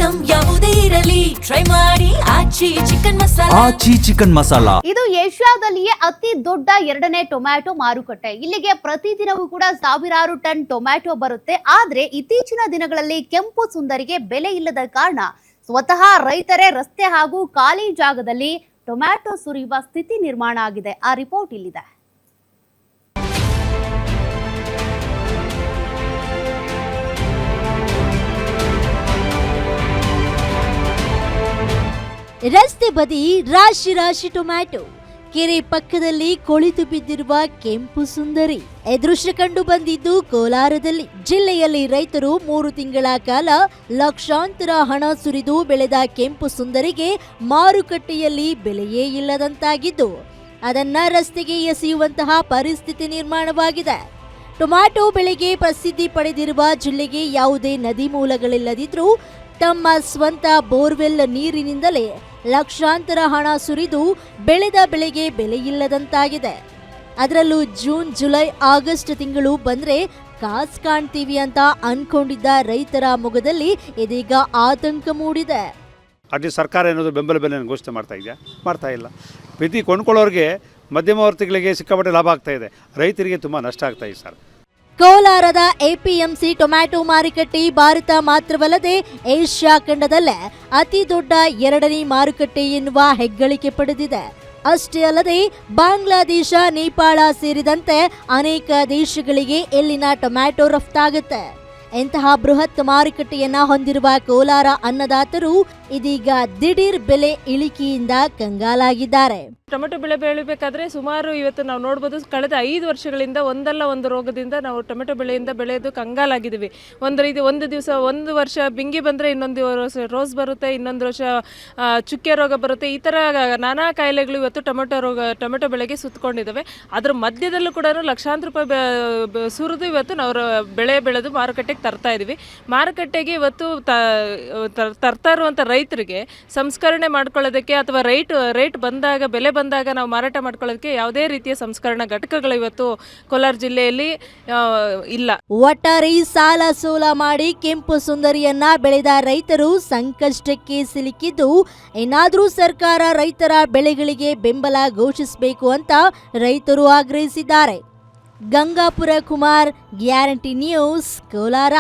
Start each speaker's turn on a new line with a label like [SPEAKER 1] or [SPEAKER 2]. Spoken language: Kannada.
[SPEAKER 1] ಐಟಂ ಯಾವುದೇ ಇರಲಿ ಟ್ರೈ ಮಾಡಿ ಆಚಿ ಚಿಕನ್ ಮಸಾಲಾ.
[SPEAKER 2] ಇದು ಏಷ್ಯಾದಲ್ಲಿಯೇ ಅತಿ ದೊಡ್ಡ 2ನೇ ಟೊಮ್ಯಾಟೊ ಮಾರುಕಟ್ಟೆ. ಇಲ್ಲಿಗೆ ಪ್ರತಿದಿನವೂ ಕೂಡ ಸಾವಿರಾರು ಟನ್ ಟೊಮ್ಯಾಟೊ ಬರುತ್ತೆ. ಆದ್ರೆ ಇತ್ತೀಚಿನ ದಿನಗಳಲ್ಲಿ ಕೆಂಪು ಸುಂದರಿಗೆ ಬೆಲೆ ಇಲ್ಲದ ಕಾರಣ ಸ್ವತಃ ರೈತರೇ ರಸ್ತೆ ಹಾಗೂ ಖಾಲಿ ಜಾಗದಲ್ಲಿ ಟೊಮ್ಯಾಟೊ ಸುರಿಯುವ ಸ್ಥಿತಿ ನಿರ್ಮಾಣ ಆಗಿದೆ. ಆ ರಿಪೋರ್ಟ್ ಇಲ್ಲಿದೆ.
[SPEAKER 3] ರಸ್ತೆ ಬದಿ ರಾಶಿ ರಾಶಿ ಟೊಮ್ಯಾಟೊ, ಕೆರೆ ಪಕ್ಕದಲ್ಲಿ ಕೊಳಿತು ಬಿದ್ದಿರುವ ಕೆಂಪು ಸುಂದರಿ. ಈ ದೃಶ್ಯ ಕಂಡು ಬಂದಿದ್ದು ಕೋಲಾರದಲ್ಲಿ. ಜಿಲ್ಲೆಯಲ್ಲಿ ರೈತರು 3 ತಿಂಗಳ ಕಾಲ ಲಕ್ಷಾಂತರ ಹಣ ಸುರಿದು ಬೆಳೆದ ಕೆಂಪು ಸುಂದರಿಗೆ ಮಾರುಕಟ್ಟೆಯಲ್ಲಿ ಬೆಲೆಯೇ ಇಲ್ಲದಂತಾಗಿದ್ದು ಅದನ್ನ ರಸ್ತೆಗೆ ಎಸೆಯುವಂತಹ ಪರಿಸ್ಥಿತಿ ನಿರ್ಮಾಣವಾಗಿದೆ. ಟೊಮ್ಯಾಟೊ ಬೆಳೆಗೆ ಪ್ರಸಿದ್ಧಿ ಪಡೆದಿರುವ ಜಿಲ್ಲೆಗೆ ಯಾವುದೇ ನದಿ ಮೂಲಗಳಿಲ್ಲದಿದ್ರೂ ತಮ್ಮ ಸ್ವಂತ ಬೋರ್ವೆಲ್ ನೀರಿನಿಂದಲೇ ಲಕ್ಷಾಂತರ ಹಣ ಸುರಿದು ಬೆಳೆದ ಬೆಳೆಗೆ ಬೆಲೆ ಇಲ್ಲದಂತಾಗಿದೆ. ಅದರಲ್ಲೂ ಜೂನ್, ಜುಲೈ, ಆಗಸ್ಟ್ ತಿಂಗಳು ಬಂದ್ರೆ ಕಾಸ್ ಕಾಣ್ತೀವಿ ಅಂತ ಅನ್ಕೊಂಡಿದ್ದ ರೈತರ ಮೊಗದಲ್ಲಿ ಇದೀಗ ಆತಂಕ ಮೂಡಿದೆ.
[SPEAKER 4] ಅಟ್ಲಿ ಸರ್ಕಾರ ಏನಾದರೂ ಬೆಂಬಲ ಬೆಲೆ ಘೋಷಣೆ ಮಾಡ್ತಾ ಇಲ್ಲ. ಪ್ರತಿ ಕೊಂಡ್ಕೊಳ್ಳೋರಿಗೆ ಮಧ್ಯಮವರ್ತಿಗಳಿಗೆ ಸಿಕ್ಕಾಪಟ್ಟೆ ಲಾಭ ಆಗ್ತಾ ಇದೆ, ರೈತರಿಗೆ ತುಂಬ ನಷ್ಟ ಆಗ್ತಾ ಇದೆ ಸರ್.
[SPEAKER 3] ಕೋಲಾರದ ಎಪಿಎಂಸಿ ಟೊಮ್ಯಾಟೊ ಮಾರುಕಟ್ಟೆ ಭಾರತ ಮಾತ್ರವಲ್ಲದೆ ಏಷ್ಯಾ ಖಂಡದಲ್ಲೇ ಅತಿ ದೊಡ್ಡ 2ನೇ ಮಾರುಕಟ್ಟೆ ಎನ್ನುವ ಹೆಗ್ಗಳಿಕೆ ಪಡೆದಿದೆ. ಅಷ್ಟೇ ಅಲ್ಲದೆ ಬಾಂಗ್ಲಾದೇಶ, ನೇಪಾಳ ಸೇರಿದಂತೆ ಅನೇಕ ದೇಶಗಳಿಗೆ ಇಲ್ಲಿನ ಟೊಮ್ಯಾಟೊ ರಫ್ತಾಗುತ್ತೆ. ಇಂತಹ ಬೃಹತ್ ಮಾರುಕಟ್ಟೆಯನ್ನ ಹೊಂದಿರುವ ಕೋಲಾರ ಅನ್ನದಾತರು ಇದೀಗ ದಿಢೀರ್ ಬೆಲೆ ಇಳಿಕೆಯಿಂದ ಕಂಗಾಲಾಗಿದ್ದಾರೆ.
[SPEAKER 5] ಟೊಮೆಟೊ ಬೆಳೆ ಬೆಳಿಬೇಕಾದ್ರೆ ಸುಮಾರು ಇವತ್ತು ನಾವು ನೋಡ್ಬೋದು, ಕಳೆದ 5 ವರ್ಷಗಳಿಂದ ಒಂದಲ್ಲ ಒಂದು ರೋಗದಿಂದ ನಾವು ಟೊಮೆಟೊ ಬೆಳೆಯಿಂದ ಬೆಳೆಯೋದು ಕಂಗಾಲಾಗಿದ್ದೀವಿ. ಒಂದು ವರ್ಷ ಬಿಂಗಿ ಬಂದರೆ ಇನ್ನೊಂದು ವರ್ಷ ರೋಸ್ ಬರುತ್ತೆ, ಇನ್ನೊಂದು ವರ್ಷ ಚುಕ್ಕೆ ರೋಗ ಬರುತ್ತೆ. ಈ ಥರ ನಾನಾ ಕಾಯಿಲೆಗಳು ಇವತ್ತು ಟೊಮೆಟೊ ಬೆಳೆಗೆ ಸುತ್ತಕೊಂಡಿದ್ದಾವೆ. ಅದ್ರ ಮಧ್ಯದಲ್ಲೂ ಕೂಡ ಲಕ್ಷಾಂತರ ರೂಪಾಯಿ ಸುರಿದು ಇವತ್ತು ನಾವು ಬೆಳೆ ಬೆಳೆದು ಮಾರುಕಟ್ಟೆಗೆ ತರ್ತಾ ಇದ್ದೀವಿ. ಮಾರುಕಟ್ಟೆಗೆ ಇವತ್ತು ತರ್ತಾ ಇರುವಂಥ ರೈತರಿಗೆ ಸಂಸ್ಕರಣೆ ಮಾಡ್ಕೊಳ್ಳೋದಕ್ಕೆ ಅಥವಾ ರೇಟ್ ಬಂದಾಗ, ಬೆಲೆ ಬಂದಾಗ ನಾವು ಮಾರಾಟ ಮಾಡ್ಕೊಳ್ಳೋದಕ್ಕೆ ಯಾವುದೇ ರೀತಿಯ ಸಂಸ್ಕರಣಾ ಘಟಕಗಳು ಇವತ್ತು ಕೋಲಾರ ಜಿಲ್ಲೆಯಲ್ಲಿ ಇಲ್ಲ.
[SPEAKER 3] ಒಟ್ಟಾರೆ ಸಾಲ ಸೋಲ ಮಾಡಿ ಕೆಂಪು ಸುಂದರಿಯನ್ನ ಬೆಳೆದ ರೈತರು ಸಂಕಷ್ಟಕ್ಕೆ ಸಿಲುಕಿದ್ದು, ಏನಾದ್ರೂ ಸರ್ಕಾರ ರೈತರ ಬೆಳೆಗಳಿಗೆ ಬೆಂಬಲ ಘೋಷಿಸಬೇಕು ಅಂತ ರೈತರು ಆಗ್ರಹಿಸಿದ್ದಾರೆ. Gangapura Kumar, guarantee news, Kolar.